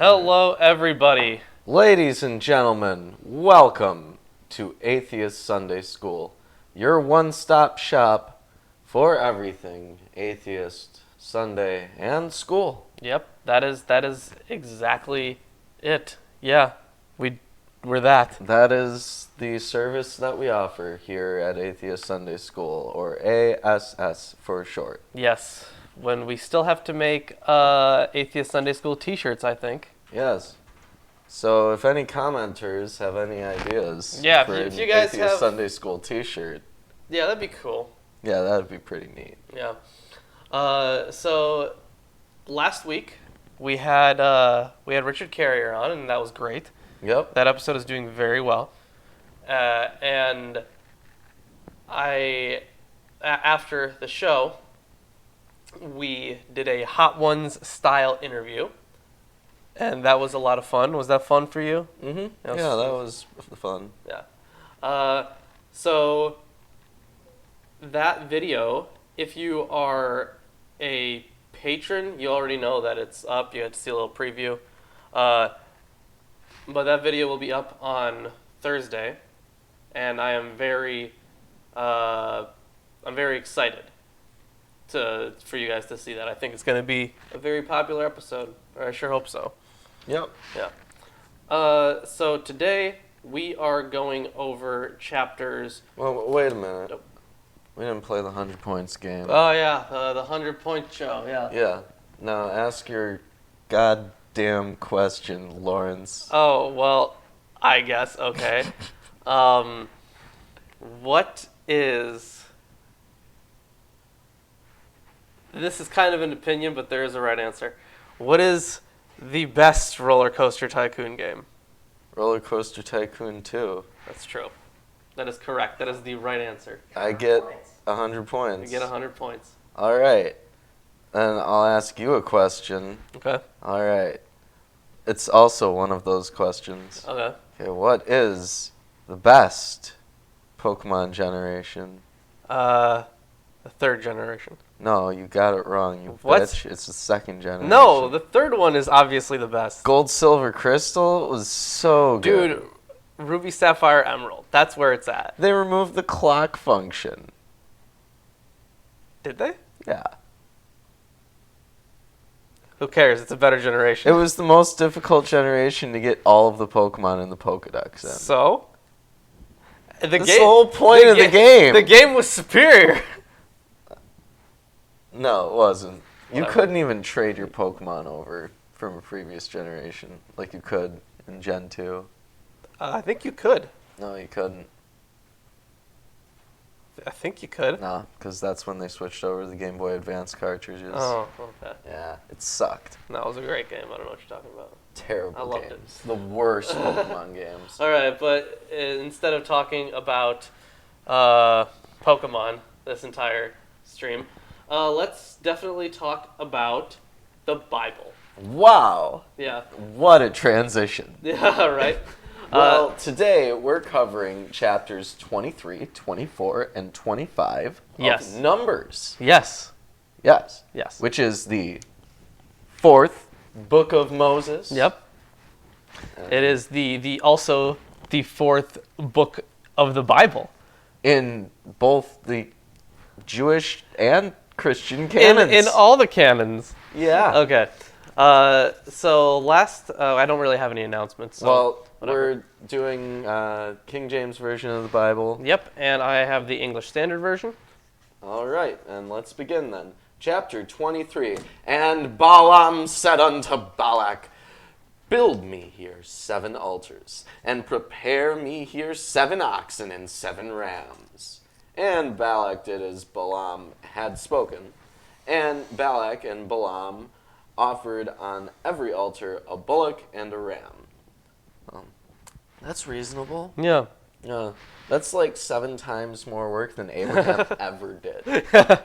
Hello, everybody. Ladies and gentlemen, welcome to Atheist Sunday School, your one-stop shop for everything Atheist, Sunday, and school. Yep, that is exactly it. Yeah, we're that. That is the service that we offer here at Atheist Sunday School, or ASS for short. Yes, when we still have to make Atheist Sunday School T-shirts, I think. Yes. So if any commenters have any ideas for if an you guys Atheist have Sunday School T-shirt, yeah, that'd be cool. yeah, that would be pretty neat. Yeah. So last week we had Richard Carrier on, and that was great. Yep. That episode is doing very well. And after the show, we did a Hot Ones style interview, and that was a lot of fun. Was that fun for you? Mm-hmm. Yeah, that was fun. Yeah. So that video, if you are a patron, you already know that it's up. You had to see a little preview. But that video will be up on Thursday, and I am very excited for you guys to see that. I think it's going to be a very popular episode, or I sure hope so. Yep. Yeah. So today we are going over chapters. Well, wait a minute. Nope. We didn't play the 100 points game. Oh yeah, the 100-point show. Yeah. Yeah. Now ask your goddamn question, Lawrence. Oh well, I guess okay. What is? This is kind of an opinion, but there is a right answer. What is the best Roller Coaster Tycoon game? Roller Coaster Tycoon 2. That's true. That is correct. That is the right answer. I get 100 points. You get 100 points. All right. And I'll ask you a question. Okay. All right. It's also one of those questions. Okay. Okay, what is the best Pokemon generation? The third generation. No, you got it wrong, you What? bitch. It's the second generation. No, the third one is obviously the best. Gold, Silver, Crystal was so good. Dude, Ruby, Sapphire, Emerald. That's where it's at. They removed the clock function. Did they? Yeah. Who cares? It's a better generation. It was the most difficult generation to get all of the Pokemon in the Pokedex in. So? That's the whole point of the game. The game was superior. No, it wasn't. You Whatever. couldn't even trade your Pokemon over from a previous generation like you could in Gen 2. I think you could. No, you couldn't. I think you could. No, because that's when they switched over to the Game Boy Advance cartridges. Oh, okay. Yeah, it sucked. That was a great game. I don't know what you're talking about. Terrible I loved games. The worst Pokemon games. All right, but instead of talking about Pokemon this entire stream, let's definitely talk about the Bible. Wow. Yeah. What a transition. Yeah, right? Well, today we're covering chapters 23, 24, and 25 Yes. of Numbers. Yes. Yes. Yes. Which is the fourth book of Moses. Yep. It is also the fourth book of the Bible. In both the Jewish and Christian canons. In all the canons. Yeah. Okay. So last, I don't really have any announcements. So Well, whatever. we're doing King James Version of the Bible. Yep, and I have the English Standard Version. All right, and let's begin then. Chapter 23. And Balaam said unto Balak, Build me here 7 altars, and prepare me here 7 oxen and 7 rams. And Balak did as Balaam had spoken. And Balak and Balaam offered on every altar a bullock and a ram. That's reasonable. Yeah. Yeah, that's like 7 times more work than Abraham ever did. Yeah.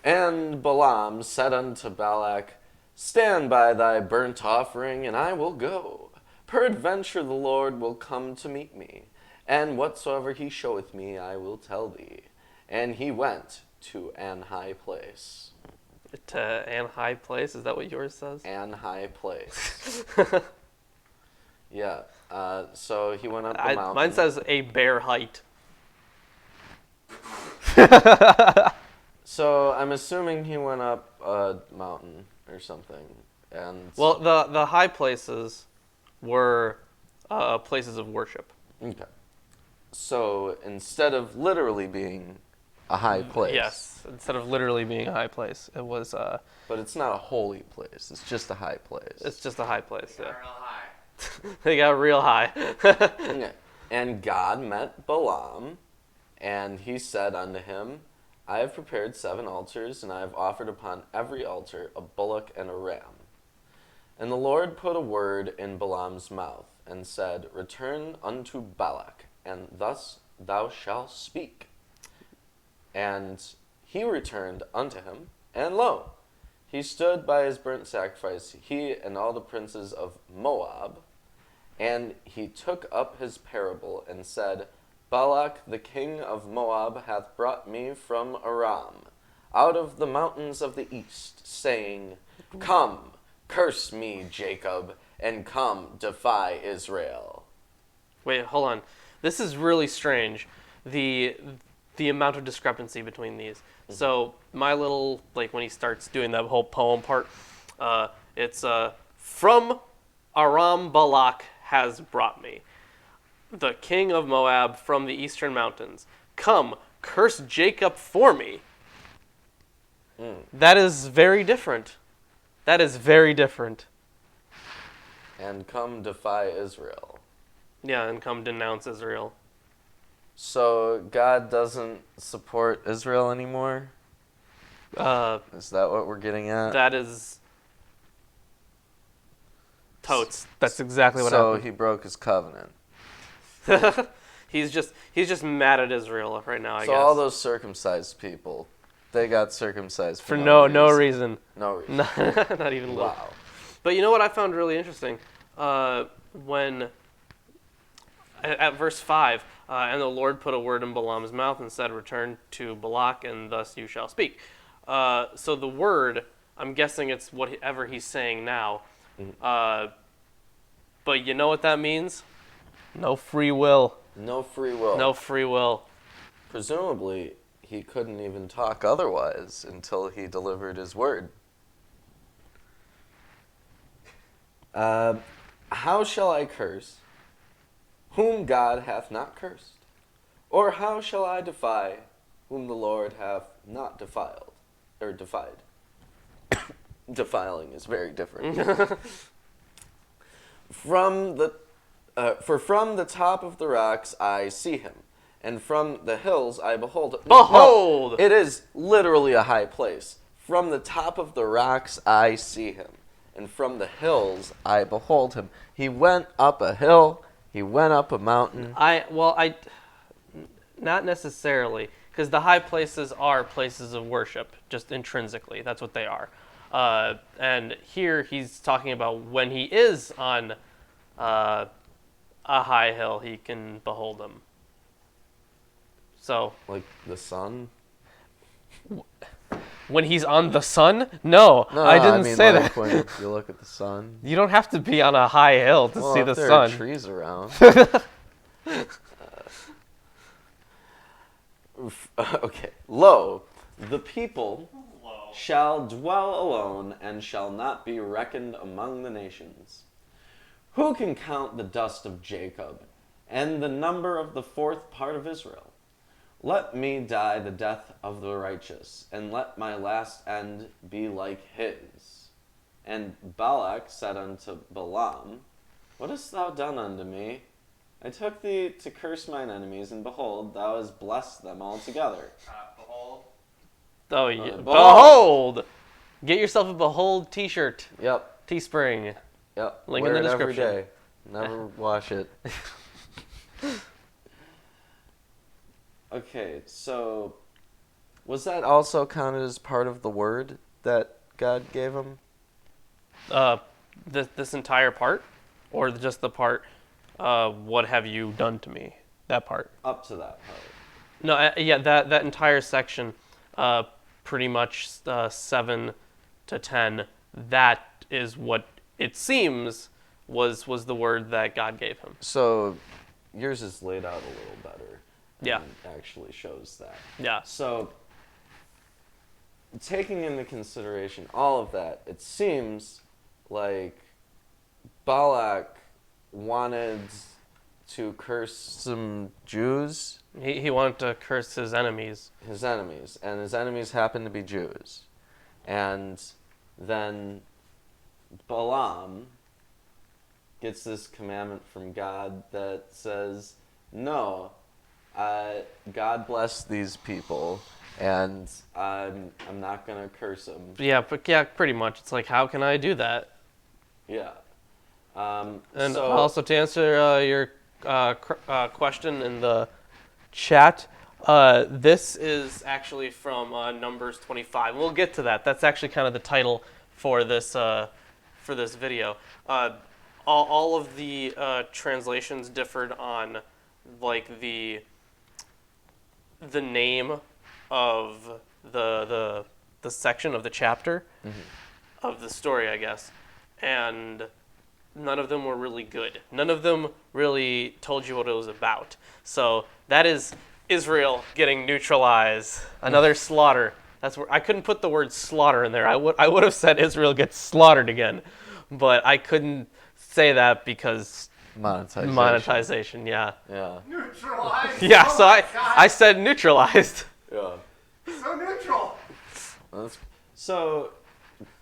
And Balaam said unto Balak, Stand by thy burnt offering, and I will go. Peradventure the Lord will come to meet me, and whatsoever he showeth me I will tell thee. And he went to an high place. To an high place? Is that what yours says? An high place. Yeah. So he went up the mountain. Mine says a bare height. So I'm assuming he went up a mountain or something. And Well, the high places were places of worship. okay. So instead of literally being a high place. Yes, instead of literally being a high place, it was. But it's not a holy place. It's just a high place. It's just a high place. Yeah. Real high. They got real high. Yeah. And God met Balaam, and he said unto him, I have prepared 7 altars, and I have offered upon every altar a bullock and a ram. And the Lord put a word in Balaam's mouth, and said, Return unto Balak, and thus thou shalt speak. And he returned unto him, and lo, he stood by his burnt sacrifice, he and all the princes of Moab. And he took up his parable, and said, Balak the king of Moab hath brought me from Aram, out of the mountains of the east, saying, Come, curse me, Jacob, and come, defy Israel. Wait, hold on. This is really strange. The amount of discrepancy between these. Mm-hmm. So my little, like when he starts doing that whole poem part, it's from Aram Balak has brought me, the king of Moab from the eastern mountains. Come, curse Jacob for me. That is very different. That is very different. And come, defy Israel. Yeah, and come denounce Israel. So God doesn't support Israel anymore? Is that what we're getting at? That is totes. That's exactly what So happened. he broke his covenant. He's just mad at Israel right now, I guess. So all those circumcised people, they got circumcised for no reason. No reason. Not even a little. Wow. But you know what I found really interesting? When at verse 5, and the Lord put a word in Balaam's mouth and said, Return to Balak, and thus you shall speak. So the word, I'm guessing it's whatever he's saying now. But you know what that means? No free will. No free will. No free will. Presumably, he couldn't even talk otherwise until he delivered his word. How shall I curse whom God hath not cursed? Or how shall I defy whom the Lord hath not defiled, or defied? Defiling is very different. From the top of the rocks I see him, and from the hills I behold him. Behold! No, it is literally a high place. From the top of the rocks I see him, and from the hills I behold him. He went up a hill, he went up a mountain. Not necessarily, because the high places are places of worship, just intrinsically. That's what they are. And here he's talking about when he is on a high hill, he can behold him. So, Like the sun? when he's on the sun? No, I didn't say like that. when you look at the sun. You don't have to be on a high hill to see If the there sun. are trees around. Okay. Lo, the people shall dwell alone and shall not be reckoned among the nations. Who can count the dust of Jacob and the number of the 4th part of Israel? Let me die the death of the righteous, and let my last end be like his. And Balak said unto Balaam, What hast thou done unto me? I took thee to curse mine enemies, and behold, thou hast blessed them altogether. Behold. Oh, yeah. Behold. Behold! Get yourself a Behold t-shirt. Yep, Teespring. yep. Link Wear in the it every description. day. Never wash it. Okay, so was that also counted as part of the word that God gave him? This entire part? Or just the part, what have you done to me? That part. Up to that part. No, yeah, that entire section, pretty much 7 to 10, that is what it seems was the word that God gave him. So yours is laid out a little better. Yeah. And actually shows that. Yeah. So taking into consideration all of that, it seems like Balak wanted to curse some Jews, He wanted to curse his enemies. and his enemies happen to be Jews. And then Balaam gets this commandment from God that says, no, God bless these people, and I'm not going to curse them. Yeah, pretty much. It's like, how can I do that? Yeah. And so, also to answer your question in the chat, this is actually from Numbers 25. We'll get to that. That's actually kind of the title for this video. All of the translations differed on like the name of the section of the chapter of the story, I guess, and none of them were really good. None of them really told you what it was about. So that is Israel getting neutralized. Another slaughter. That's where I couldn't put the word slaughter in there. I would have said Israel gets slaughtered again, but I couldn't say that because monetization. Yeah. Yeah. Neutralized. Yeah. Oh So my God. I said neutralized. Yeah. So neutral. So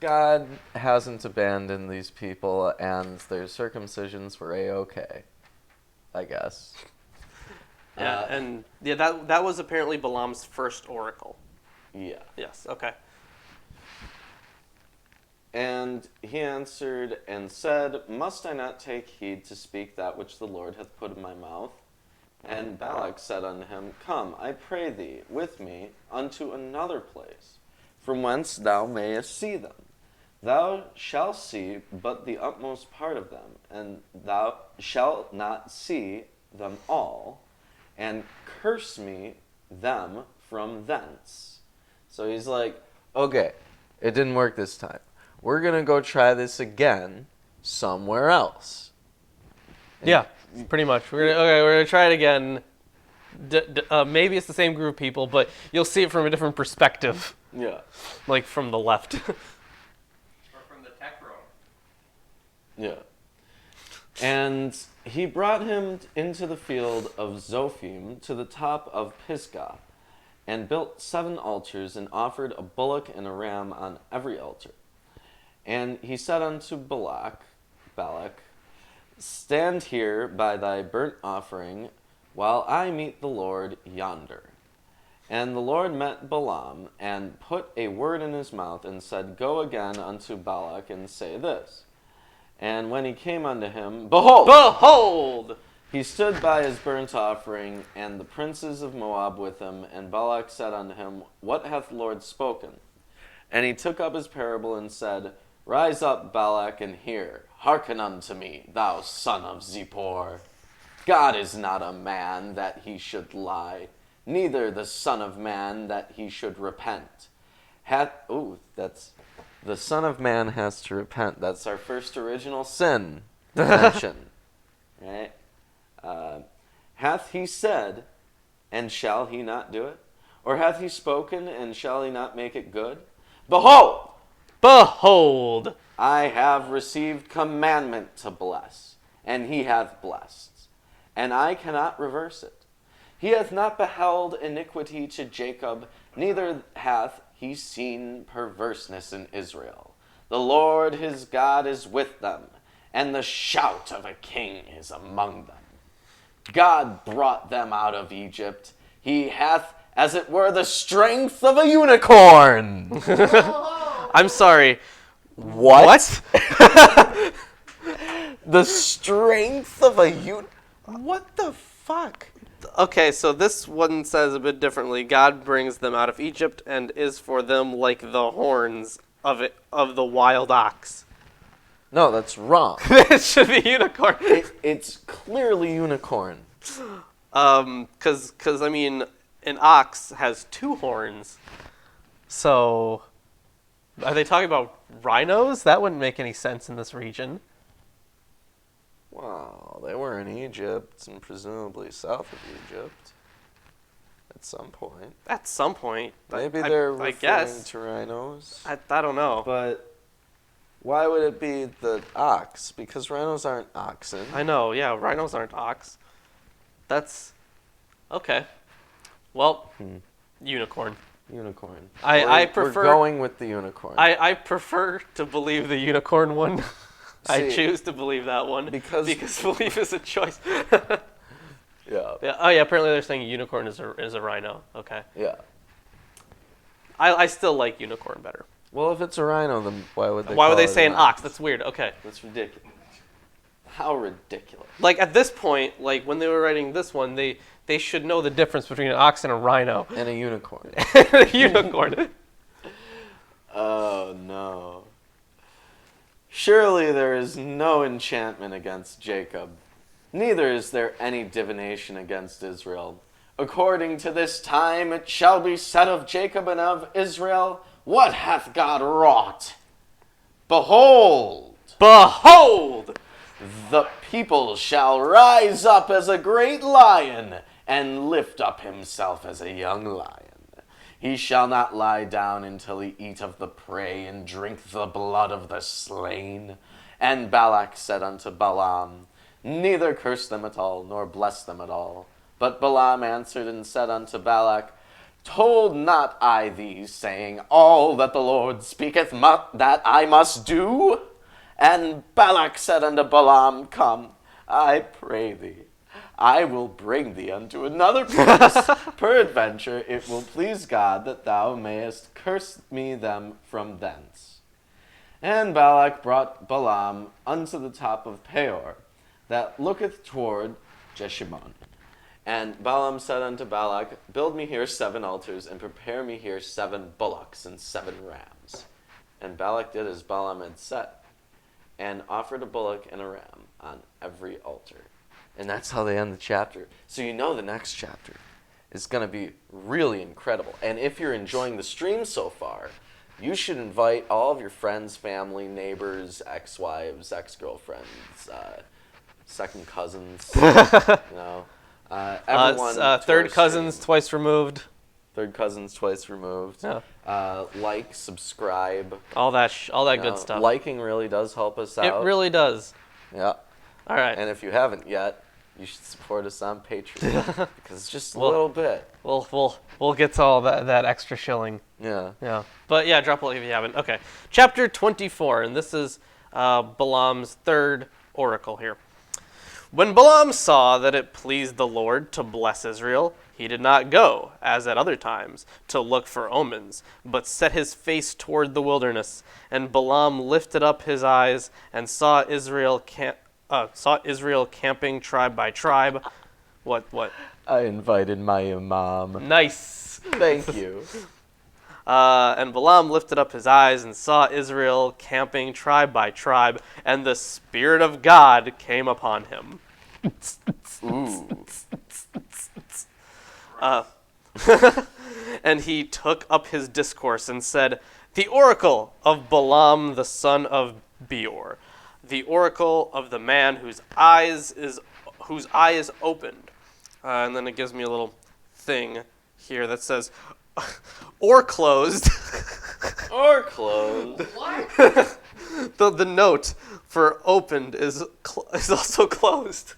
God hasn't abandoned these people, and their circumcisions were A-okay, I guess. Yeah. And yeah, that was apparently Balaam's first oracle. Yeah. Yes. Okay. And he answered and said, must I not take heed to speak that which the Lord hath put in my mouth? And Balak said unto him, come, I pray thee, with me unto another place, from whence thou mayest see them. Thou shalt see but the utmost part of them, and thou shalt not see them all, and curse me them from thence. So he's like, okay, it didn't work this time. We're going to go try this again somewhere else. Yeah, pretty much. We're gonna try it again. Maybe it's the same group of people, but you'll see it from a different perspective, Yeah. like from the left. Or from the tech room. Yeah. And he brought him into the field of Zophim to the top of Pisgah, and built 7 altars, and offered a bullock and a ram on every altar. And he said unto Balak, stand here by thy burnt offering, while I meet the Lord yonder. And the Lord met Balaam, and put a word in his mouth, and said, go again unto Balak, and say this. And when he came unto him, behold! He stood by his burnt offering, and the princes of Moab with him. And Balak said unto him, what hath the Lord spoken? And he took up his parable, and said, rise up, Balak, and hear. Hearken unto me, thou son of Zippor. God is not a man that he should lie, neither the son of man that he should repent. That's the son of man has to repent. That's our first original sin mention, right? Hath he said, and shall he not do it? Or hath he spoken, and shall he not make it good? Behold, I have received commandment to bless, and he hath blessed, and I cannot reverse it. He hath not beheld iniquity to Jacob, neither hath he seen perverseness in Israel. The Lord his God is with them, and the shout of a king is among them. God brought them out of Egypt. He hath, as it were, the strength of a unicorn. I'm sorry. What? The strength of a What the fuck? Okay, so this one says a bit differently. God brings them out of Egypt and is for them like the horns of the wild ox. No, that's wrong. It should be unicorn. It's clearly unicorn. Cause I mean, an ox has 2 horns, so Are they talking about rhinos? That wouldn't make any sense in this region. Well, they were in Egypt and presumably south of Egypt at some point. At some point. Maybe they're I referring guess. to rhinos. I don't know. But why would it be the ox? Because rhinos aren't oxen. I know, yeah, rhinos aren't ox. That's... Okay. Well, unicorn. Unicorn. I prefer... We're going with the unicorn. I prefer to believe the unicorn one. I See, choose to believe that one because belief is a choice. yeah. Yeah. Oh yeah. Apparently they're saying unicorn is a rhino. Okay. Yeah. I still like unicorn better. Well, if it's a rhino, then why would they? Why would call they it say an an ox? That's weird. Okay. That's ridiculous. How ridiculous. Like at this point, like when they were writing this one, they should know the difference between an ox and a rhino. And a unicorn. A unicorn. Oh no. Surely there is no enchantment against Jacob, neither is there any divination against Israel. According to this time it shall be said of Jacob and of Israel, what hath God wrought? Behold, Behold! the people shall rise up as a great lion, and lift up himself as a young lion. He shall not lie down until he eat of the prey and drink the blood of the slain. And Balak said unto Balaam, neither curse them at all, nor bless them at all. But Balaam answered and said unto Balak, told not I thee, saying, all that the Lord speaketh that I must do? And Balak said unto Balaam, come, I pray thee, I will bring thee unto another place. Peradventure it will please God that thou mayest curse me them from thence. And Balak brought Balaam unto the top of Peor, that looketh toward Jeshimon. And Balaam said unto Balak, build me here 7 altars, and prepare me here 7 bullocks and 7 rams. And Balak did as Balaam had said, and offered a bullock and a ram on every altar. And that's how they end the chapter. So you know the next chapter is going to be really incredible. And if you're enjoying the stream so far, you should invite all of your friends, family, neighbors, ex-wives, ex-girlfriends, second cousins, everyone. Third cousins, twice removed. Third cousins, twice removed. Yeah. Like, subscribe. All that good stuff. Liking really does help us out. It really does. Yeah. All right. And if you haven't yet, you should support us on Patreon because it's just a little bit. We'll get to all that extra shilling. Yeah. Yeah. But yeah, drop a like if you haven't. Okay. Chapter 24, and this is Balaam's third oracle here. When Balaam saw that it pleased the Lord to bless Israel, he did not go, as at other times, to look for omens, but set his face toward the wilderness. And Balaam lifted up his eyes and saw Israel camping tribe by tribe. What? I invited my imam. Nice. Thank you. And Balaam lifted up his eyes and saw Israel camping tribe by tribe, and the Spirit of God came upon him. Ooh. And he took up his discourse and said, the oracle of Balaam the son of Beor, the oracle of the man whose eye is opened. And then it gives me a little thing here that says, or closed. Or closed. What? The note for opened is also closed.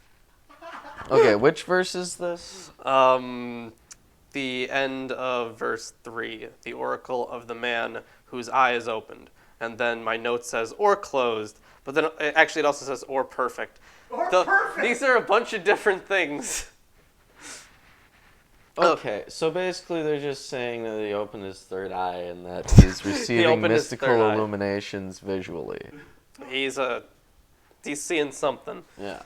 Okay, which verse is this? The end of verse 3, the oracle of the man whose eye is opened. And then my note says, or closed, but then actually it also says, or perfect. Or perfect. These are a bunch of different things. Okay, so basically they're just saying that he opened his third eye and that he's receiving opened his mystical third eye. illuminations visually. He's seeing something. Yeah.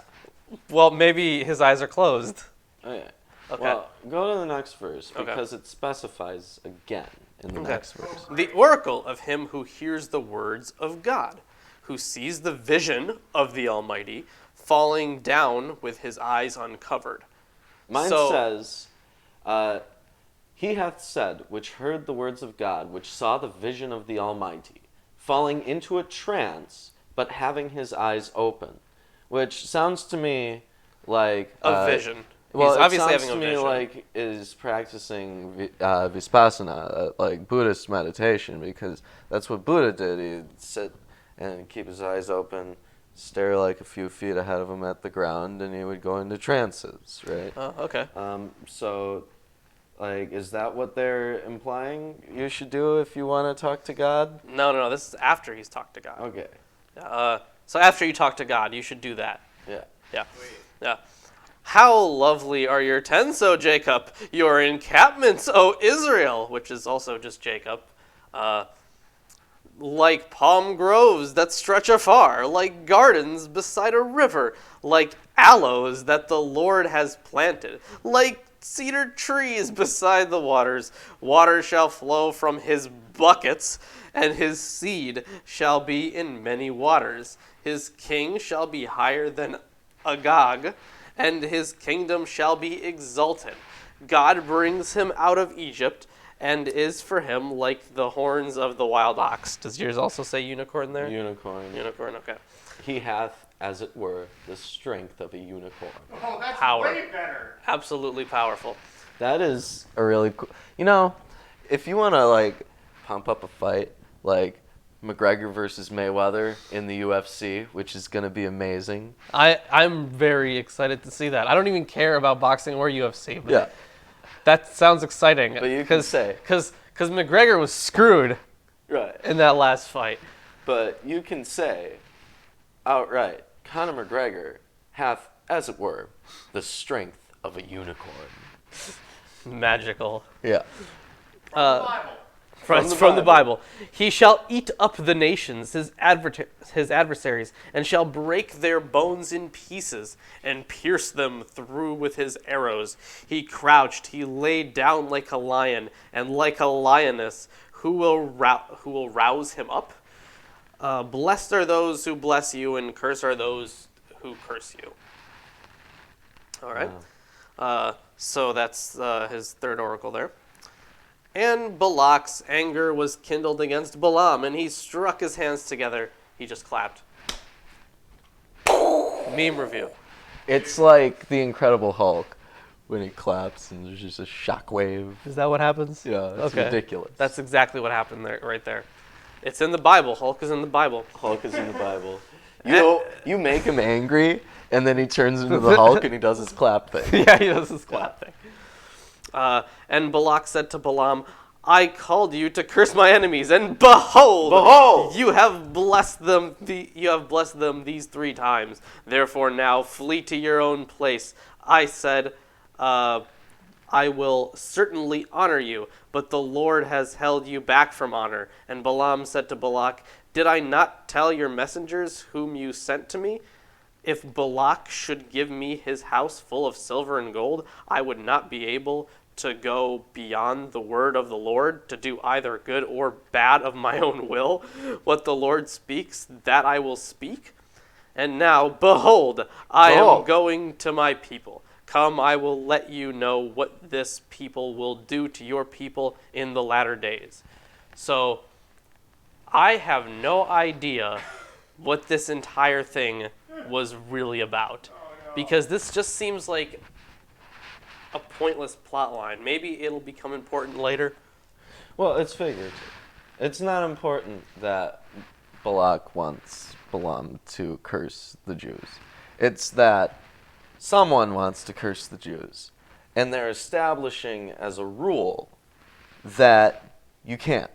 Well, maybe his eyes are closed. Okay. Okay. Well, go to the next verse Okay. because it specifies again in the Okay. next verse. The oracle of him who hears the words of God, who sees the vision of the Almighty, falling down with his eyes uncovered. Mine So- says, he hath said, which heard the words of God, which saw the vision of the Almighty. falling into a trance, but having his eyes open. Which sounds to me like... A vision. Well, He's obviously it sounds having a to me vision. like is practicing vipassana, like Buddhist meditation, because that's what Buddha did. He'd sit and keep his eyes open, stare like a few feet ahead of him at the ground, and he would go into trances, right? Oh, okay. So, like, is that what they're implying you should do if you want to talk to God? No. This is after he's talked to God. Okay. So after you talk to God, you should do that. Yeah. Yeah. Yeah. How lovely are your tents, O Jacob, your encampments, O Israel, which is also just Jacob. Like palm groves that stretch afar, like gardens beside a river, like aloes that the Lord has planted, like cedar trees beside the waters. Water shall flow from his buckets, and his seed shall be in many waters. His king shall be higher than Agag, and his kingdom shall be exalted. God brings him out of Egypt, and is for him like the horns of the wild ox. Does yours also say unicorn there? Unicorn. Unicorn, okay. He hath, as it were, the strength of a unicorn. Oh, that's Power. way better. Absolutely powerful. That is a really cool... You know, if you want to, like, pump up a fight, like McGregor versus Mayweather in the UFC, which is going to be amazing. I'm very excited to see that. I don't even care about boxing or UFC, but Yeah. that sounds exciting. But you can say. Because McGregor was screwed Right. in that last fight. But you can say outright, Conor McGregor hath, as it were, the strength of a unicorn. Magical. Yeah. Bible. From the Bible. He shall eat up the nations, his adversaries, and shall break their bones in pieces, and pierce them through with his arrows. He crouched, he lay down like a lion, and like a lioness. Who will rouse him up? Blessed are those who bless you, and cursed are those who curse you. All right. So that's his third oracle there. And Balak's anger was kindled against Balaam, and he struck his hands together. He just clapped. Meme review. It's like the Incredible Hulk when he claps and there's just a shockwave. Is that what happens? Yeah, it's Okay. ridiculous. That's exactly what happened there, right there. It's in the Bible. Hulk is in the Bible. Hulk is in the Bible. You know, you make him angry, and then he turns into the Hulk and he does his clap thing. Yeah, he does his clap thing. And Balak said to Balaam, I called you to curse my enemies, and behold, you have blessed them. You have blessed them these 3 times. Therefore, now flee to your own place. I said, I will certainly honor you, but the Lord has held you back from honor. And Balaam said to Balak, did I not tell your messengers whom you sent to me? If Balak should give me his house full of silver and gold, I would not be able to go beyond the word of the Lord, to do either good or bad of my own will. What the Lord speaks, that I will speak. And now, behold, I am going to my people. Come, I will let you know what this people will do to your people in the latter days. So, I have no idea what this entire thing was really about. Because this just seems like a pointless plot line. Maybe it'll become important later. Well, it's figurative. It's not important that Balak wants Balaam to curse the Jews. It's that someone wants to curse the Jews. And they're establishing as a rule that you can't.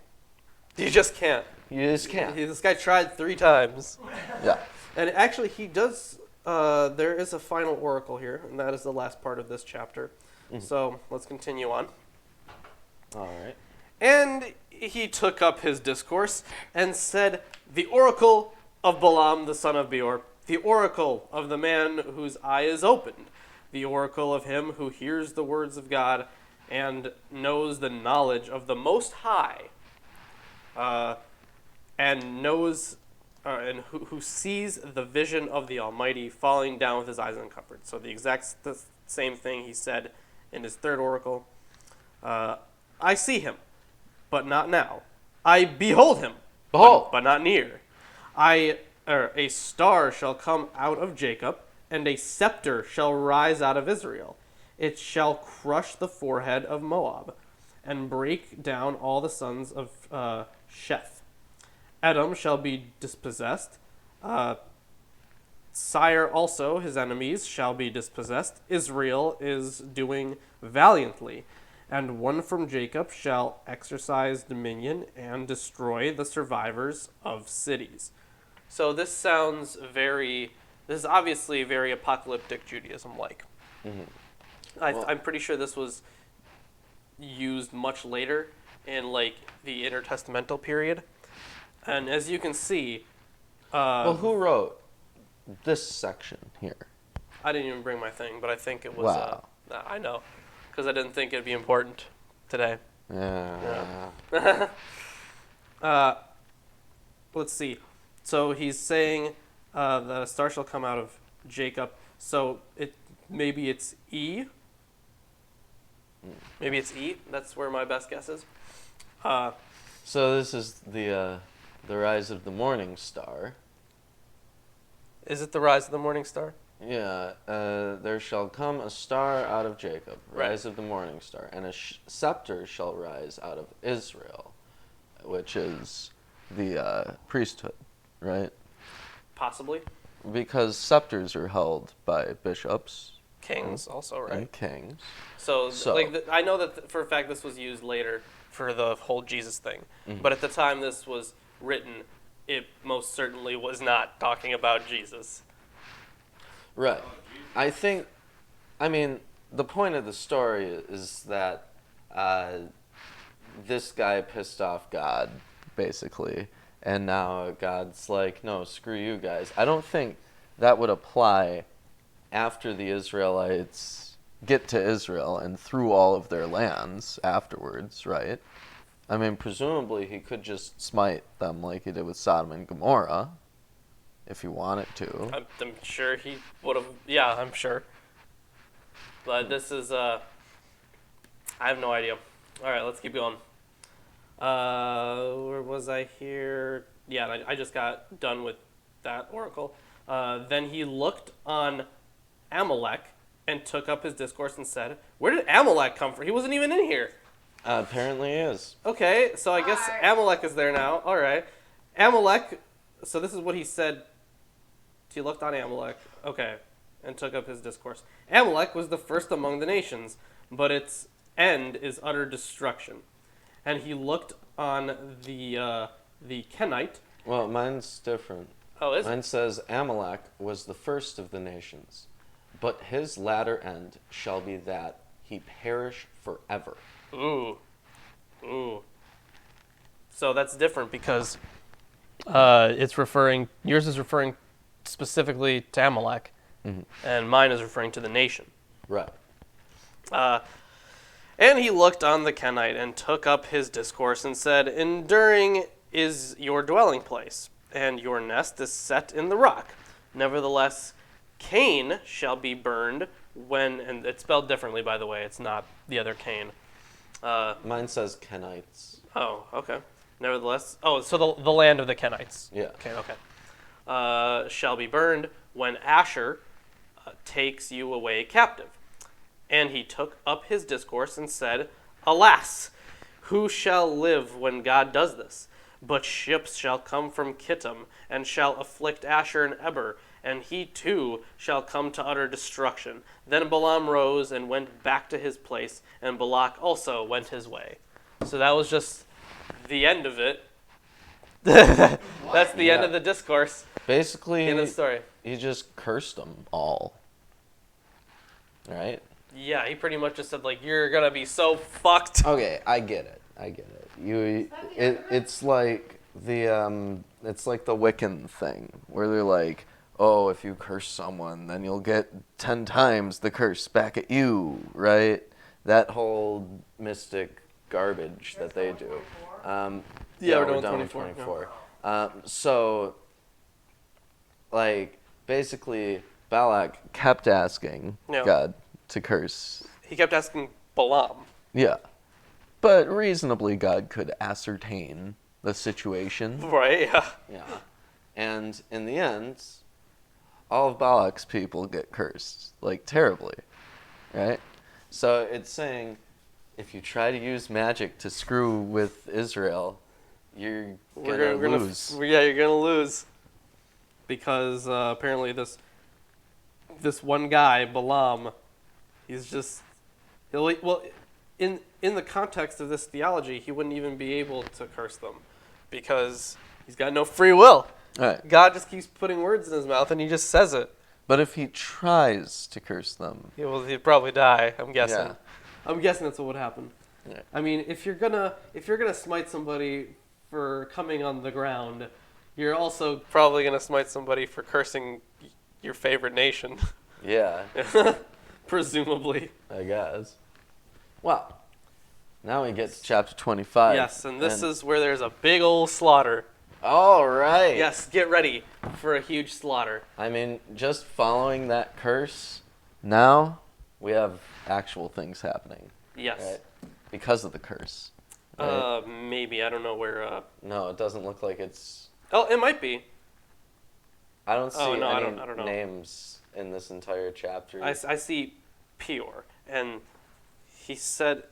You just can't. You just can't. This guy tried 3 times. Yeah. And actually, he does. There is a final oracle here, and that is the last part of this chapter. So let's continue on. All right. And he took up his discourse and said, the oracle of Balaam the son of Beor, the oracle of the man whose eye is opened, the oracle of him who hears the words of God and knows the knowledge of the Most High, and knows and who sees the vision of the Almighty falling down with his eyes uncovered. So the same thing he said in his third oracle. I see him, but not now. I behold him, Behold. but not near. A star shall come out of Jacob, and a scepter shall rise out of Israel. It shall crush the forehead of Moab, and break down all the sons of Sheth. Edom shall be dispossessed. Sire also, his enemies, shall be dispossessed. Israel is doing valiantly. And one from Jacob shall exercise dominion and destroy the survivors of cities. So this is obviously very apocalyptic Judaism-like. I'm pretty sure this was used much later in like the intertestamental period. And as you can see... well, who wrote this section here? I didn't even bring my thing, but I think it was... Wow. I know, because I didn't think it'd be important today. Yeah. Let's see. So he's saying the star shall come out of Jacob. So maybe it's E. Maybe it's E. That's where my best guess is. So this is the rise of the morning star. Is it the rise of the morning star? Yeah. There shall come a star out of Jacob, rise of the morning star, and a scepter shall rise out of Israel, which is the priesthood, right? Possibly. Because scepters are held by bishops. Kings also, right? And kings. So I know that for a fact this was used later for the whole Jesus thing. But at the time this was written, it most certainly was not talking about Jesus. Right. I mean, the point of the story is that this guy pissed off God, basically. And now God's like, no, screw you guys. I don't think that would apply after the Israelites get to Israel and through all of their lands afterwards, right? I mean, presumably he could just smite them like he did with Sodom and Gomorrah, if he wanted to. I'm sure he would have. Yeah, I'm sure. But this is, I have no idea. All right, let's keep going. Where was I here? Yeah, I just got done with that oracle. Then he looked on Amalek and took up his discourse and said, where did Amalek come from? He wasn't even in here. Apparently he is. Okay, so I guess Amalek is there now. All right. Amalek, so this is what he said. He looked on Amalek, okay, and took up his discourse. Amalek was the first among the nations, but its end is utter destruction. And he looked on the Kenite. Well, mine's different. Oh, is it? Mine says Amalek was the first of the nations, but his latter end shall be that he perish forever. Ooh. So that's different because yours is referring specifically to Amalek, and mine is referring to the nation. Right. And he looked on the Kenite and took up his discourse and said, enduring is your dwelling place, and your nest is set in the rock. Nevertheless, Cain shall be burned when, and it's spelled differently, by the way, it's not the other Cain. Mine says Kenites. Oh, okay. Nevertheless, so the land of the Kenites. Yeah. Okay. Shall be burned when Asher takes you away captive. And he took up his discourse and said, alas, who shall live when God does this? But ships shall come from Kittim, and shall afflict Asher and Eber, and he too shall come to utter destruction. Then Balaam rose and went back to his place, and Balak also went his way. So that was just the end of it. That's the end of the discourse. Basically, in the story. He just cursed them all. Right? Yeah, he pretty much just said, like, you're gonna be so fucked. Okay, I get it. It's like the Wiccan thing where they're like, oh, if you curse someone, then you'll get 10 times the curse back at you, right? That whole mystic garbage that they do. We're done with 24. So, like, basically, Balak kept asking God to curse. He kept asking Balaam. Yeah. But reasonably, God could ascertain the situation. Right, yeah. Yeah. And in the end, all of Balak's people get cursed, like terribly, right? So it's saying if you try to use magic to screw with Israel, you're gonna lose. You're gonna lose. Because apparently this one guy, Balaam, he's just... Well, in the context of this theology, he wouldn't even be able to curse them. Because he's got no free will. Right. God just keeps putting words in his mouth and he just says it. But if he tries to curse them, He'd probably die, I'm guessing. Yeah. I'm guessing that's what would happen. Yeah. I mean, if you're gonna smite somebody for coming on the ground, you're also probably gonna smite somebody for cursing your favorite nation. yeah, Presumably. I guess. Well, now we get to chapter 25. Yes, and this is where there's a big old slaughter. All right. Yes, get ready for a huge slaughter. I mean, just following that curse, now we have actual things happening. Yes. Right? Because of the curse. Right? Maybe. I don't know where... No, it doesn't look like it's... Oh, it might be. I don't see I any don't know. names in this entire chapter. I see Peor, and he said...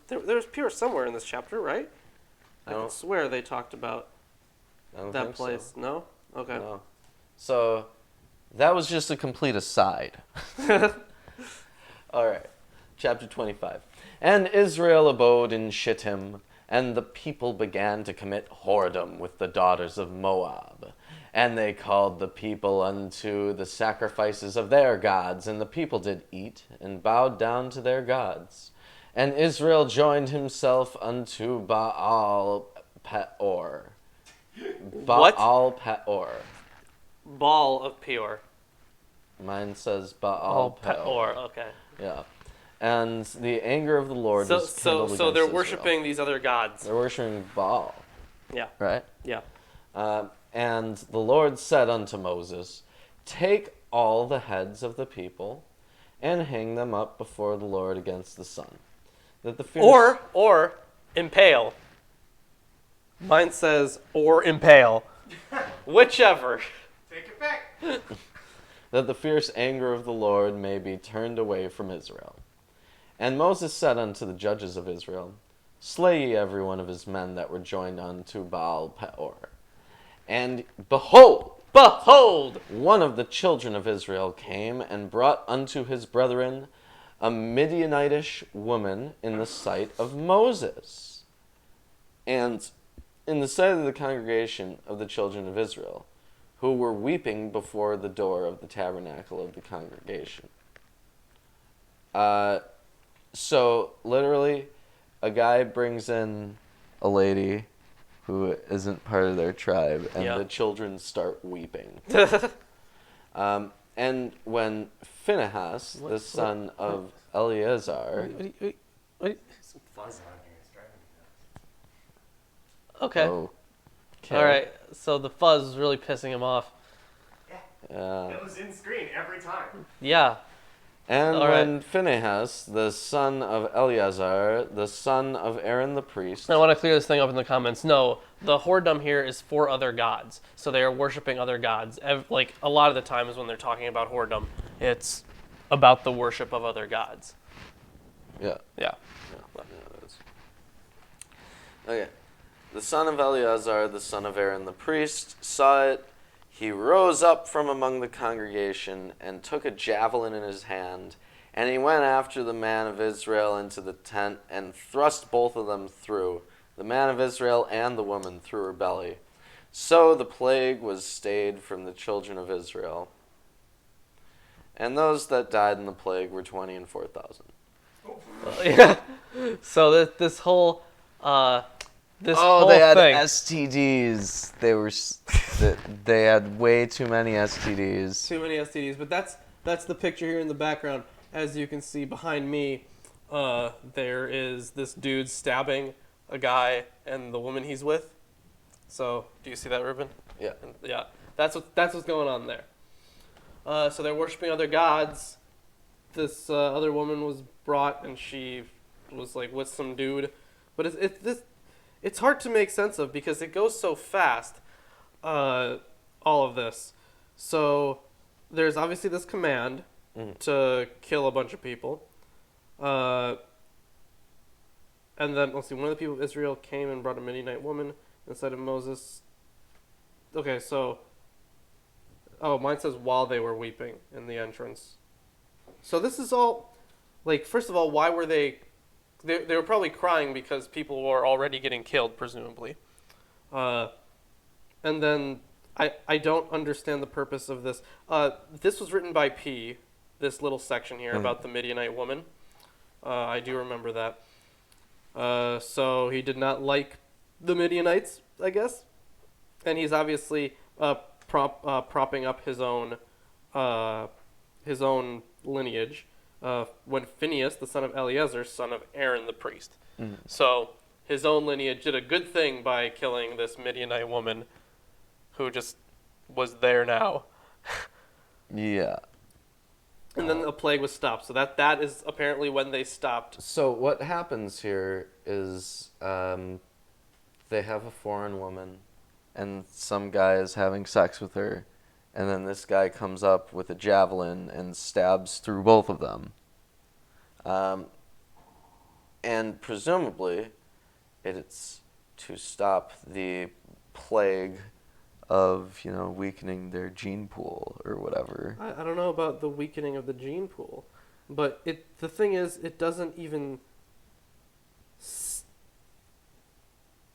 There was Peor somewhere in this chapter, right? I don't- swear they talked about I don't that think place. So. No? Okay. No. So, that was just a complete aside. All right. Chapter 25. And Israel abode in Shittim, and the people began to commit whoredom with the daughters of Moab. And they called the people unto the sacrifices of their gods, and the people did eat, and bowed down to their gods. And Israel joined himself unto Baal Peor. What? Baal Peor. Ball of Peor. Mine says Baal Peor. Peor. Okay. Yeah. And the anger of the Lord was kindled against So they're Israel. worshiping these other gods. They're worshiping Baal, Yeah. right? Yeah. And the Lord said unto Moses, take all the heads of the people and hang them up before the Lord against the sun. That the fierce... Or impale. Mine says or impale. Whichever. Take it back. that the fierce anger of the Lord may be turned away from Israel. And Moses said unto the judges of Israel, slay ye every one of his men that were joined unto Baal Peor. And behold, one of the children of Israel came and brought unto his brethren a Midianitish woman in the sight of Moses, and in the sight of the congregation of the children of Israel, who were weeping before the door of the tabernacle of the congregation. So, literally, a guy brings in a lady who isn't part of their tribe, and the children start weeping. And when Phinehas, the son of Eleazar... Some fuzz on here. It's driving me nuts. Okay. Okay. All right. So the fuzz is really pissing him off. It was in screen every time. Yeah. And All when right. Phinehas, the son of Eleazar, the son of Aaron the priest... I want to clear this thing up in the comments. No, the whoredom here is for other gods. So they are worshiping other gods. Like, a lot of the times when they're talking about whoredom, it's about the worship of other gods. Yeah. Yeah. Okay. The son of Eleazar, the son of Aaron the priest, saw it. He rose up from among the congregation and took a javelin in his hand, and he went after the man of Israel into the tent and thrust both of them through, the man of Israel and the woman through her belly. So the plague was stayed from the children of Israel. And those that died in the plague were 20 and 4,000. Yeah. So this whole whole they had thing. STDs. They had way too many STDs. Too many STDs, but that's the picture here in the background. As you can see behind me, there is this dude stabbing a guy and the woman he's with. So, do you see that, Ruben? Yeah. Yeah. That's what's going on there. So they're worshiping other gods. This other woman was brought, and she was like with some dude, but it's hard to make sense of because it goes so fast. All of this. So there's obviously this command to kill a bunch of people. And then, let's see, one of the people of Israel came and brought a Midianite woman and said to Moses, okay, so, mine says while they were weeping in the entrance. So this is all, like, first of all, why were they were probably crying because people were already getting killed, presumably. And then, I don't understand the purpose of this. This was written by P, this little section here about the Midianite woman. I do remember that. So he did not like the Midianites, I guess, and he's obviously propping up his own lineage. When Phineas, the son of Eleazar, son of Aaron the priest, so his own lineage did a good thing by killing this Midianite woman, who just was there now. Yeah. And then the plague was stopped. So that is apparently when they stopped. So what happens here is they have a foreign woman, and some guy is having sex with her, and then this guy comes up with a javelin and stabs through both of them. And presumably, it's to stop the plague of, weakening their gene pool or whatever. I don't know about the weakening of the gene pool, but the thing is, it doesn't even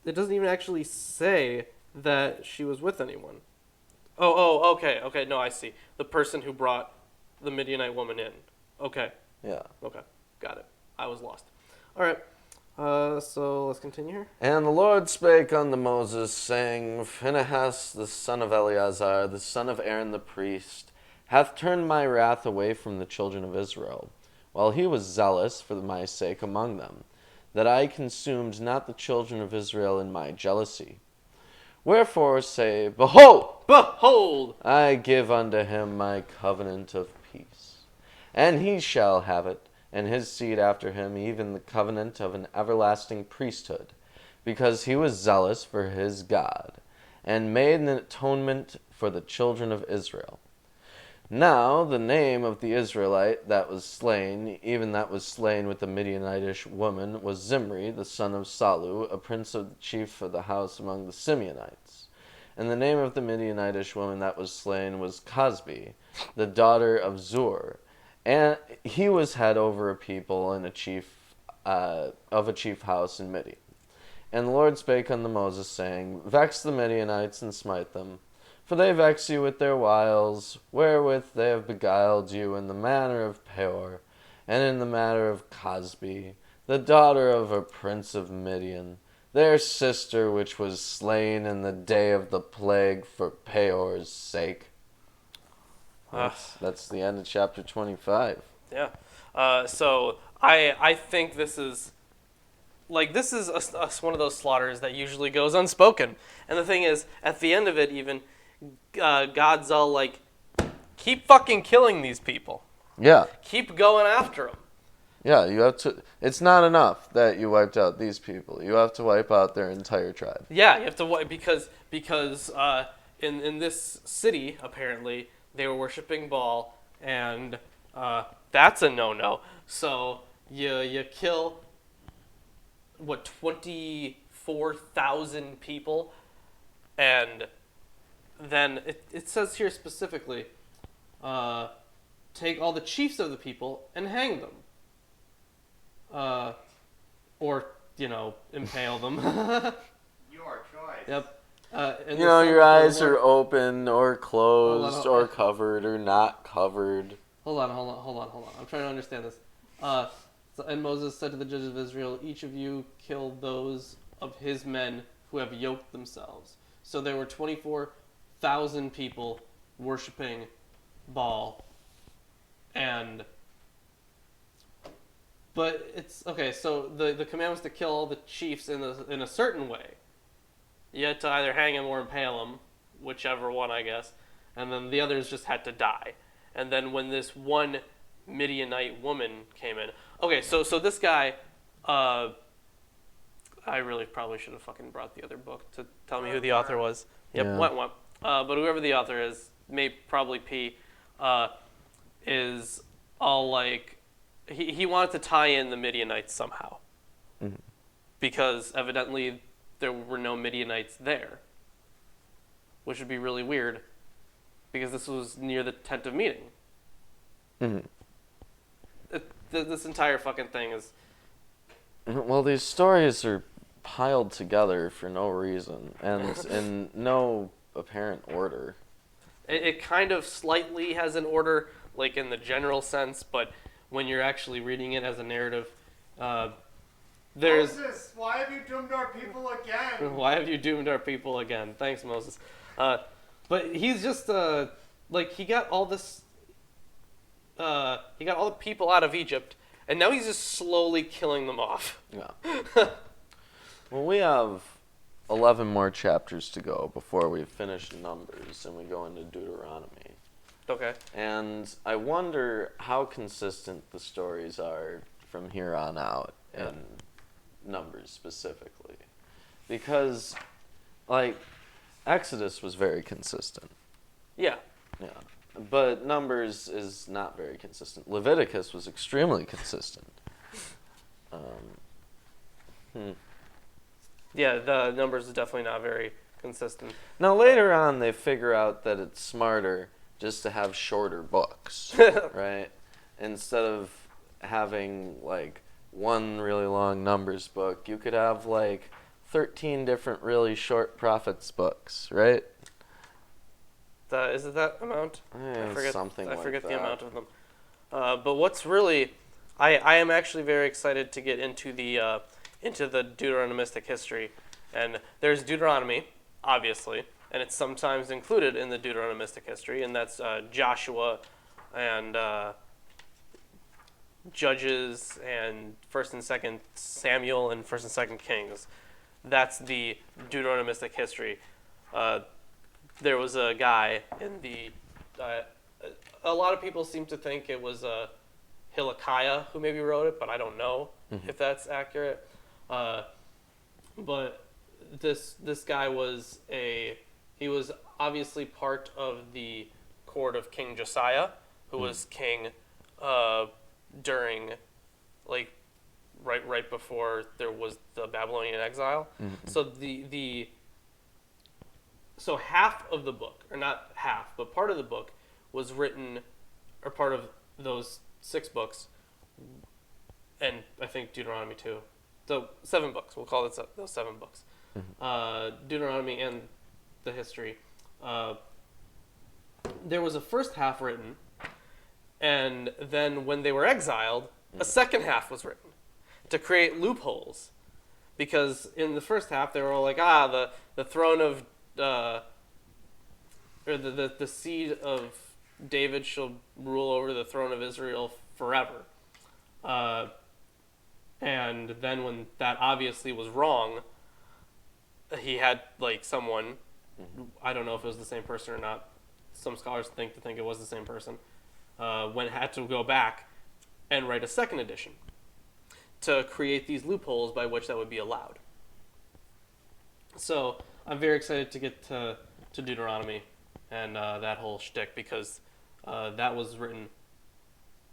actually say that she was with anyone. Okay, no, I see. The person who brought the Midianite woman in. Okay. Yeah. Okay, got it. I was lost. All right. So let's continue here. And the Lord spake unto Moses, saying, Phinehas, the son of Eleazar, the son of Aaron the priest, hath turned my wrath away from the children of Israel, while he was zealous for my sake among them, that I consumed not the children of Israel in my jealousy. Wherefore say, Behold, I give unto him my covenant of peace, and he shall have it, and his seed after him, even the covenant of an everlasting priesthood, because he was zealous for his God, and made an atonement for the children of Israel. Now the name of the Israelite that was slain, even that was slain with the Midianitish woman, was Zimri, the son of Salu, a prince of the chief of the house among the Simeonites. And the name of the Midianitish woman that was slain was Cosbi, the daughter of Zur, and he was head over a people and a chief house in Midian. And the Lord spake unto Moses, saying, Vex the Midianites and smite them, for they vex you with their wiles, wherewith they have beguiled you in the manner of Peor, and in the manner of Cosbi, the daughter of a prince of Midian, their sister which was slain in the day of the plague for Peor's sake. That's the end of chapter 25. Yeah. So I think this is one of those slaughters that usually goes unspoken. And the thing is, at the end of it, even God's all like, keep fucking killing these people. Yeah. Keep going after them. Yeah, you have to. It's not enough that you wiped out these people. You have to wipe out their entire tribe. Yeah, you have to wipe because in this city apparently they were worshiping Baal, and that's a no-no. So you kill 24,000 people, and then it says here specifically, take all the chiefs of the people and hang them. Or, impale them. Your choice. Yep. Your eyes are open or closed or covered or not covered. Hold on. I'm trying to understand this. And Moses said to the judges of Israel, each of you kill those of his men who have yoked themselves. So there were 24,000 people worshiping Baal. But it's okay. So the command was to kill all the chiefs in a certain way. You had to either hang him or impale him, whichever one, I guess. And then the others just had to die. And then when this one Midianite woman came in, okay. So this guy, I really probably should have fucking brought the other book to tell me who the author was. Yep, Yeah. went. But whoever the author is, probably P, is all like, he wanted to tie in the Midianites somehow. Mhm. Because evidently there were no Midianites there. Which would be really weird, because this was near the tent of meeting. Mhm. This entire fucking thing is... Well, these stories are piled together for no reason, and in no apparent order. It kind of slightly has an order, like in the general sense, but when you're actually reading it as a narrative, there's... Moses, why have you doomed our people again? Why have you doomed our people again? Thanks, Moses. But he's just, like, he got all this... he got all the people out of Egypt, and now he's just slowly killing them off. Yeah. Well, we have 11 more chapters to go before we finish Numbers and we go into Deuteronomy. Okay. And I wonder how consistent the stories are from here on out in Numbers specifically. Because, like, Exodus was very consistent. Yeah. Yeah. But Numbers is not very consistent. Leviticus was extremely consistent. Yeah, the numbers are definitely not very consistent. Now, later on, they figure out that it's smarter just to have shorter books, right? Instead of having, like, one really long Numbers book, you could have, like, 13 different really short Prophets books, right? Is it that amount? Something like I forget that. the amount of them. But what's really... I am actually very excited to get into the Deuteronomistic history. And there's Deuteronomy, obviously, and it's sometimes included in the Deuteronomistic history, and that's Joshua and Judges and 1st and 2nd Samuel and 1st and 2nd Kings. That's the Deuteronomistic history. There was a guy in the... a lot of people seem to think it was Hilkiah who maybe wrote it, but I don't know if that's accurate. But this guy was he was obviously part of the court of King Josiah, who was king during, like, right before there was the Babylonian exile. So so half of the book, or not half, but part of the book was written, or part of those 6 books, and I think Deuteronomy too. So 7 books. We'll call it those 7 books. Deuteronomy and the history. There was a first half written, and then when they were exiled, a second half was written to create loopholes. Because in the first half, they were all like, the throne of, or the seed of David shall rule over the throne of Israel forever. And then when that obviously was wrong, he had, like, someone, I don't know if it was the same person or not, some scholars think it was the same person, had to go back and write a second edition to create these loopholes by which that would be allowed. So I'm very excited to get to Deuteronomy and that whole shtick, because that was written,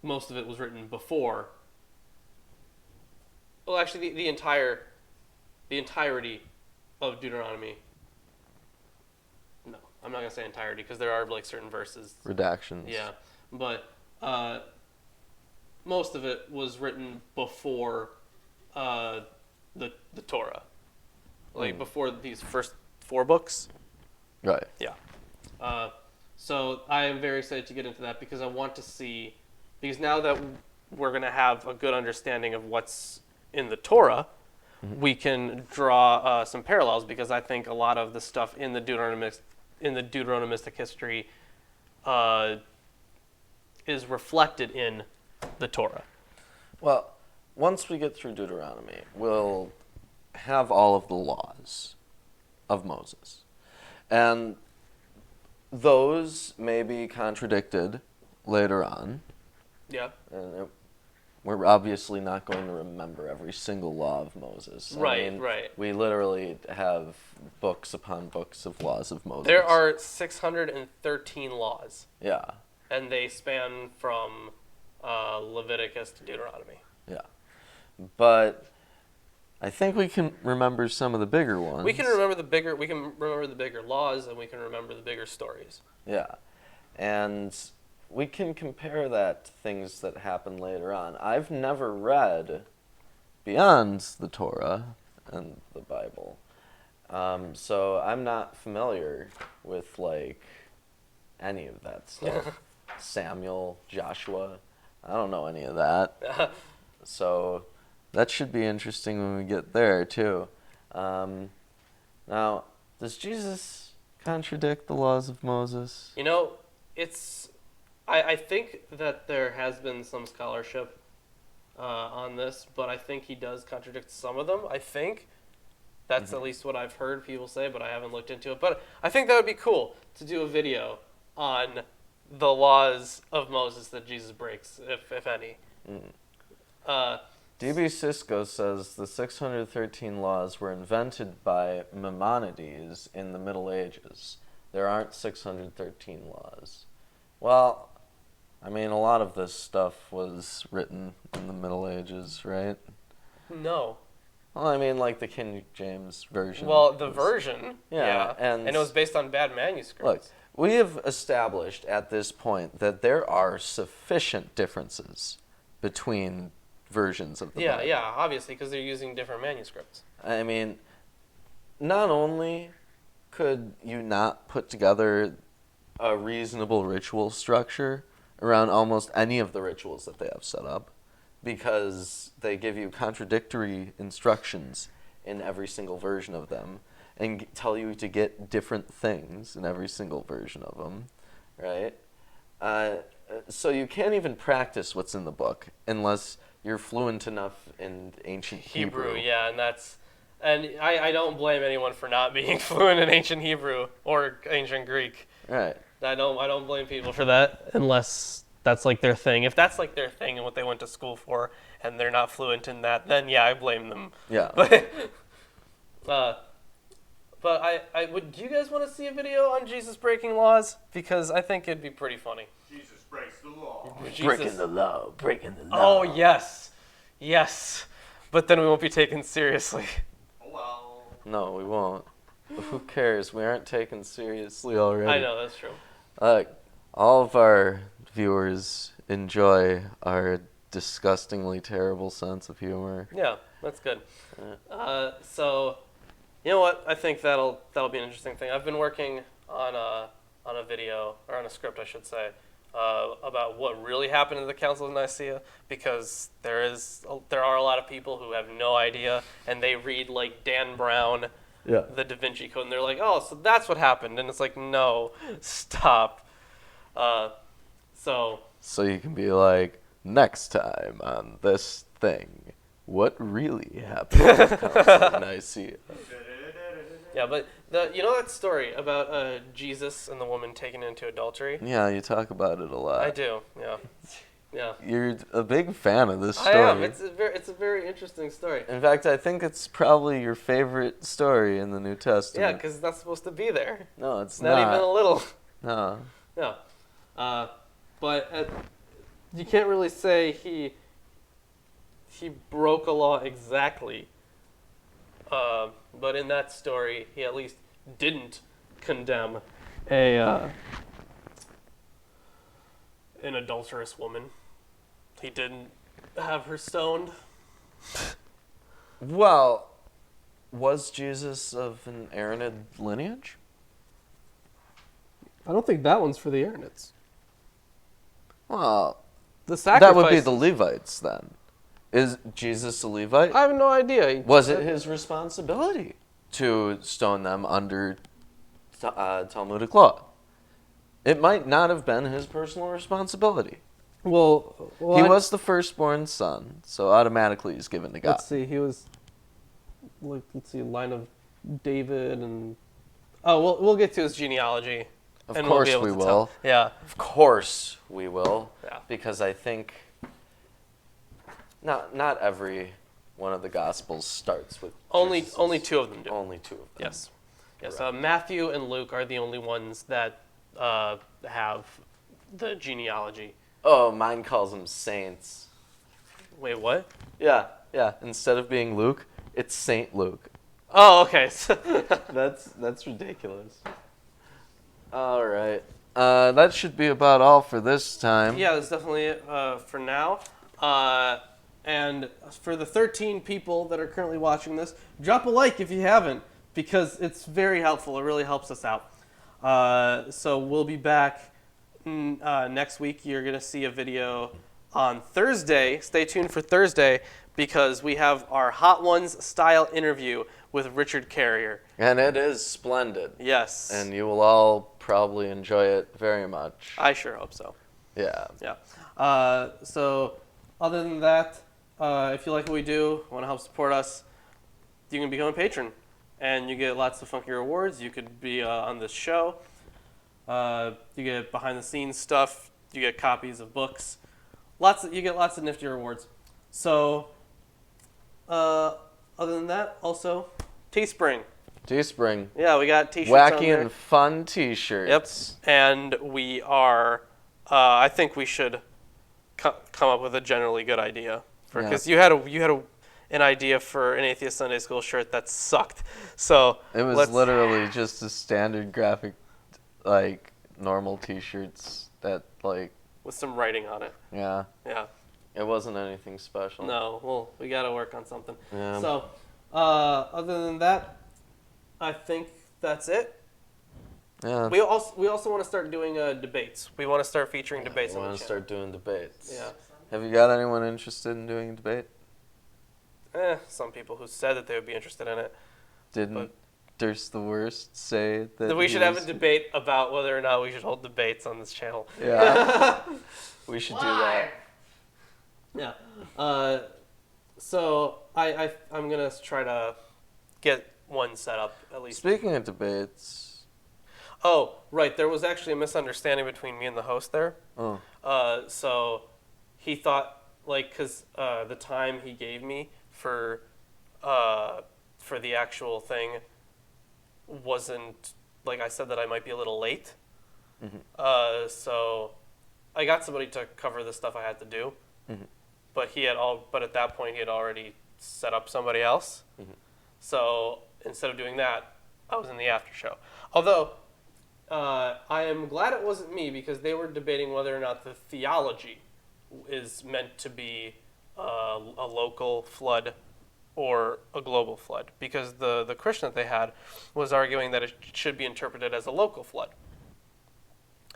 most of it was written before. Well, actually, the entirety of Deuteronomy. No, I'm not gonna say entirety, because there are, like, certain verses. Redactions. Yeah, but most of it was written before the Torah, like before these first 4 books. Right. Yeah. So I am very excited to get into that, because I want to see, because now that we're going to have a good understanding of what's in the Torah, we can draw some parallels, because I think a lot of the stuff in the Deuteronomistic history is reflected in the Torah. Well, once we get through Deuteronomy, we'll have all of the laws of Moses. And those may be contradicted later on. Yeah. And we're obviously not going to remember every single law of Moses. Right. We literally have books upon books of laws of Moses. There are 613 laws, Yeah. and they span from Leviticus to Deuteronomy. Yeah. But I think we can remember some of the bigger ones. We can remember the bigger laws, and we can remember the bigger stories. Yeah. And we can compare that to things that happen later on. I've never read beyond the Torah and the Bible. So I'm not familiar with, like, any of that stuff. Samuel, Joshua, I don't know any of that. So that should be interesting when we get there, too. Now, does Jesus contradict the laws of Moses? You know, I think that there has been some scholarship on this, but I think he does contradict some of them. I think that's at least what I've heard people say, but I haven't looked into it. But I think that would be cool to do a video on the laws of Moses that Jesus breaks, if any. D.B. Cisco says the 613 laws were invented by Maimonides in the Middle Ages. There aren't 613 laws. Well, I mean, a lot of this stuff was written in the Middle Ages, right? No. Well, I mean, like the King James Version. Well, the version, yeah. And it was based on bad manuscripts. Look, we have established at this point that there are sufficient differences between versions of the Bible. Yeah, obviously, because they're using different manuscripts. I mean, not only could you not put together a reasonable ritual structure around almost any of the rituals that they have set up, because they give you contradictory instructions in every single version of them and tell you to get different things in every single version of them, right? So you can't even practice what's in the book unless you're fluent enough in ancient Hebrew. Yeah, and I don't blame anyone for not being fluent in ancient Hebrew or ancient Greek. Right. I don't blame people for that unless that's like their thing. If that's like their thing and what they went to school for, and they're not fluent in that, then yeah, I blame them. Yeah. But I would. Do you guys want to see a video on Jesus breaking laws? Because I think it'd be pretty funny. Jesus breaks the law. Breaking the law. Oh yes. But then we won't be taken seriously. Oh well. No, we won't. But who cares? We aren't taken seriously already. I know, that's true. All of our viewers enjoy our disgustingly terrible sense of humor. Yeah, that's good. So, you know what? I think that'll be an interesting thing. I've been working on a video, or on a script, I should say, about what really happened at the Council of Nicaea, because there are a lot of people who have no idea, and they read like Dan Brown, the Da Vinci Code, and they're like, oh, so that's what happened, and it's like, no, stop. So you can be like, next time on this thing, what really happened at the Council of Nicaea? Yeah, but you know that story about Jesus and the woman taken into adultery? Yeah, you talk about it a lot. I do, yeah. You're a big fan of this story. I am. It's a very interesting story. In fact, I think it's probably your favorite story in the New Testament. Yeah, because it's not supposed to be there. No, it's not even a little. No. No. But you can't really say he broke a law exactly. But in that story, he at least didn't condemn an adulterous woman. He didn't have her stoned. Well, was Jesus of an Aaronid lineage? I don't think that one's for the Aaronites. Well, The sacrifice. that would be the Levites then. Is Jesus a Levite? I have no idea. Was it his responsibility to stone them under Talmudic law? It might not have been his personal responsibility. Well, he was the firstborn son, so automatically he's given to God. Let's see. He was, line of David and... Oh, we'll get to his genealogy. Of and course we'll be we able to will. tell. Yeah. Of course we will. Yeah. Because I think Not every one of the Gospels starts with Only Jesus. two of them do. Only two of them. Yes. Yes. Correct. Matthew and Luke are the only ones that have the genealogy. Oh, mine calls them saints. Wait, what? Yeah. Instead of being Luke, it's Saint Luke. Oh, okay. That's ridiculous. All right. That should be about all for this time. Yeah, that's definitely it for now. And for the 13 people that are currently watching this, drop a like if you haven't, because it's very helpful. It really helps us out. So we'll be back next week. You're going to see a video on Thursday. Stay tuned for Thursday, because we have our Hot Ones style interview with Richard Carrier. And it is splendid. Yes. And you will all probably enjoy it very much. I sure hope so. Yeah. Yeah. So other than that, if you like what we do, want to help support us, you can become a patron. And you get lots of funky rewards. You could be on this show. You get behind-the-scenes stuff. You get copies of books. You get lots of nifty rewards. So, other than that, also, Teespring. Teespring. Yeah, we got T-shirts on Wacky there. and fun T-shirts. Yep. And we are. I think we should come up with a generally good idea, because you had an idea for an Atheist Sunday School shirt that sucked. So It was literally just a standard graphic, like normal T-shirts that with some writing on it. Yeah. Yeah. It wasn't anything special. No. Well, we got to work on something. Yeah. So, other than that, I think that's it. Yeah. We also want to start doing debates. We want to start featuring debates We on the want to channel. start doing debates. Yeah. Have you got anyone interested in doing a debate? Some people who said that they would be interested in it. Didn't Durst the Worst say that We he should have was- a debate about whether or not we should hold debates on this channel. Yeah. We should do that. Yeah. So I'm gonna try to get one set up at least. Speaking of debates. Oh, right. There was actually a misunderstanding between me and the host there. Oh. So he thought, because the time he gave me for the actual thing wasn't, I said that I might be a little late. Mm-hmm. So I got somebody to cover the stuff I had to do. Mm-hmm. But at that point he had already set up somebody else. Mm-hmm. So instead of doing that, I was in the after show. Although I am glad it wasn't me, because they were debating whether or not the theology is meant to be a local flood or a global flood, because the Christian that they had was arguing that it should be interpreted as a local flood.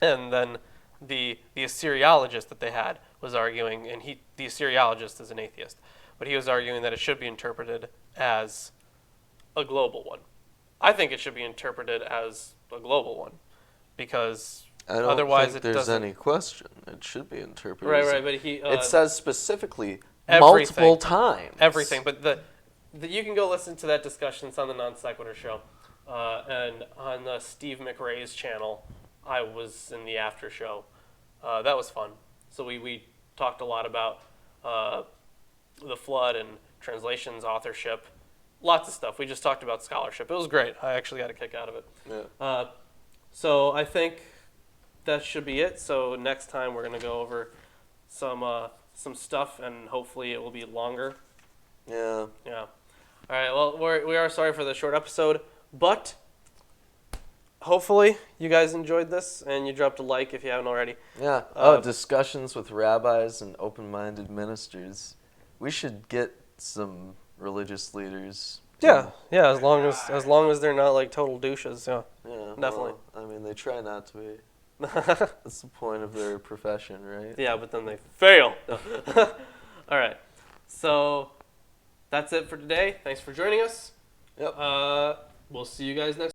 And then the Assyriologist that they had was arguing, and the Assyriologist is an atheist, but he was arguing that it should be interpreted as a global one. I think it should be interpreted as a global one, because I don't otherwise think it there's doesn't. any question. It should be interpreted. Right, but he. It says specifically everything. multiple times. Everything, but you can go listen to that discussion. It's on the Non Sequitur show, and on Steve McRae's channel, I was in the after show. That was fun. So we talked a lot about the flood and translations, authorship, lots of stuff. We just talked about scholarship. It was great. I actually got a kick out of it. Yeah. So I think that should be it. So next time we're gonna go over some stuff, and hopefully it will be longer. Yeah. Yeah. All right. Well, we are sorry for the short episode, but hopefully you guys enjoyed this, and you dropped a like if you haven't already. Yeah. Discussions with rabbis and open-minded ministers. We should get some religious leaders. Yeah. As long as they're not total douches. Yeah. Yeah. Definitely. Well, I mean, they try not to be. That's the point of their profession, right? Yeah, but then they fail. All right. So that's it for today. Thanks for joining us. Yep. We'll see you guys next